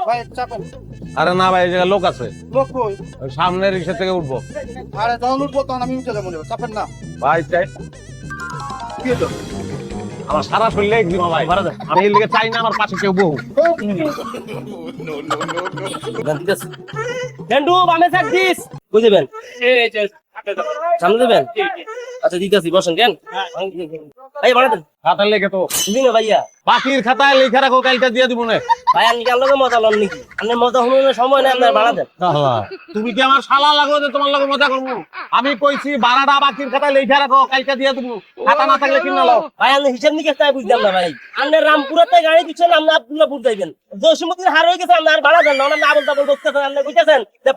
ভাই চাপেন। আরে না ভাই, এই জায়গায় লোক আছে। লোক কই? ওই সামনে রিক্সা থেকে উঠবো। আরে যখন উঠবো তখন আমি উঠে যাবো, চাপেন না। ভাই চাই কি হলো? আমার সারা শরীরে একদিন ভাই, আমি এর লিগে চাই না আমার পাশে কেউ বহু। গেন্ডু বামে থাক দিস বুঝবেন সামনে দেবেন। আচ্ছা দিতেছি, বসেন কেন ভাই বাড়া দেন খাতা লেগে তো দিন ভাইয়া। বাকির খাতায় লেখা রাখো, কালকে দিয়ে দিব না। ভাই আপনি কেন লোকের মজা লন নাকি? আপনার মজা হলো সময় নেই, আপনার বাড়া দেন। তুমি কি আমার শালা লাগো যে তোমার লগে মজা করবো? আমি কইছি ভাড়াটা বাকির খাতায় লেখা রাখো, কালকে দিয়ে দিব। খাতা না থাকলে কিনা লো। ভাই আপনি হিসাব নিকেশ তাই বুঝলাম না ভাই। আপনার রামপুরাতে গাড়ি দিচ্ছেন, আপনি আব্দুল্লাহপুর যাইবেন। জসিমুদ্দিন হার হয়ে গেছে, আপনার বাড়া দেন না। আপনি আবল তাবল বলতেছেন, আপনি বুঝতেছেন যে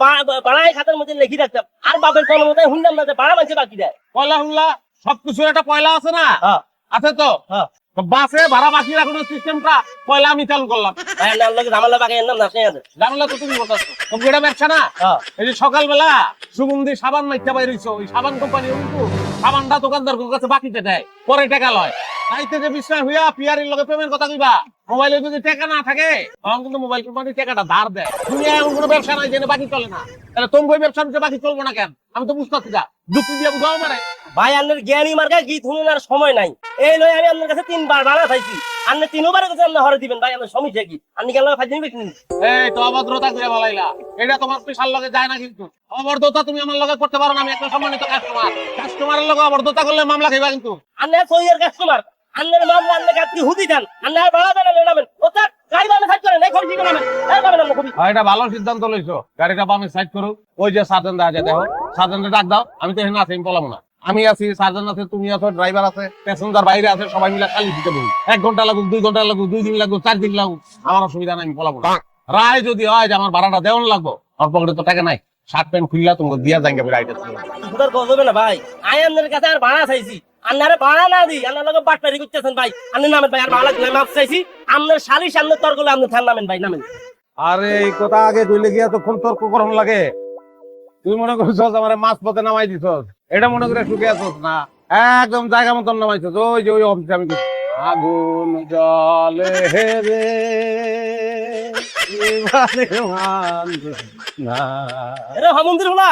বাড়াই খাতার মধ্যে লিখি রাখতাম। আর বাপের কোনো মতো শুনলাম না যে বাড়া মানছে বাকি দেয়। পয়লা হুল্লা সবকিছুর একটা পয়লা আছে না? আছে তো। হ্যাঁ বাসে ভাড়া বাকি রাখানোর সিস্টেমটা পয়লা আমি চালু করলাম। ভাই আপনার লোক ঝামেলা বাকি নাম না আপনি জানলা তো তুমি বলতেছো, তুমি এটা ব্যবসা না? এই যে সকালবেলা সুগন্ধি সাবান মাইটা বাইরেছো, ওই সাবান কোম্পানি কিন্তু সাবানটা দোকানদার কাছে বাকিতে দেয়, পরে টাকা লয়। তাইতে যে বিষয় হইয়া পিয়ারির লগে প্রেমের কথা কইবা, মোবাইলে যদি টাকা না থাকে তখন কিন্তু মোবাইল কোম্পানি টাকাটা ধার দেয়। দুনিয়া এমন কোনো ব্যবসা নাই যেটা বাকি চলে না। তাহলে তুমি ওই ব্যবসা নিতে বাকি চলবো না কেন? আমি তো বুঝতে পারছি না, যুক্তি দিয়ে বুঝাও মারে। ভাই আপনার জ্ঞানী মার্কা গীত শুনুন, আর সময় নাই। এই নয় আমি আপনার কাছে 3 বার বাড়া খাইছি, আপনি 3 বারের কাছে আপনি হরে দিবেন। ভাই আপনার সমস্যা কি? আপনি কেন ফাইজনি বেশি? এই তো অভদ্রতা করে বলাইলা, এটা তোমার পেশার লগে যায় না। কিন্তু অভদ্রতা তুমি আমার লগে করতে পারো না। আমি একটা সম্মানিত কাস্টমার, কাস্টমারের লগে অভদ্রতা করলে মামলা খাইবা কিন্তু। আপনি সইয়ের কাস্টমার, আপনার মামলা আপনি কাটি হুদি দেন, আপনি আর বাড়া দেন নামেন। ও স্যার গাড়ি বামে সাইড করেন, এই খরচ দিবেন নামেন। এই বামে নামেন খুবই। এটা ভালো সিদ্ধান্ত লইছো, গাড়িটা বামে সাইড করো। ওই যে সার্জন দা আছে, দেখো সার্জনটা ডাক দাও। আমি তো এখানে আছি, আমি বললাম না। আমি আছি, সার্জন আছে, তুমি আছো, ড্রাইভার আছে, প্যাসেঞ্জার বাইরে আছে, সবাই মিলে খালি দিতে বলি। 1 ঘন্টা লাগুক, 2 ঘন্টা লাগুক, 2 দিন লাগুক, 4 দিন লাগুক, আমার অসুবিধা নাই, আমি বললাম না। রায় যদি হয় যে আমার ভাড়াটা দেওয়ান লাগবো, আমার পকেটে তো টাকা নাই, শার্ট প্যান্ট খুললা তোমাকে দিয়া যাইবে রাইটার। সুদার কল হবে না ভাই। আই আপনার কাছে আর ভাড়া চাইছি, আপনারে ভাড়া না দিই, আপনার লগে বাটপারি করতেছেন ভাই। আপনি নামেন ভাই, আর ভাড়া লাগলে মাপ চাইছি। আপনার শালি সামনে তর্ক করলে আপনি থান নামেন ভাই, নামেন। আরে এই কথা আগে কইলে গিয়া তখন তর্ক করন লাগে। তুই মনে করছ আমার মাছ পথে নামাই দিছ, এটা মনে করে সুখে আছস না? একদম জায়গা মতন নামাইছ। ওই যে ওই অফিসে আমি আগুন জলে রে এরে হামন্দির হলা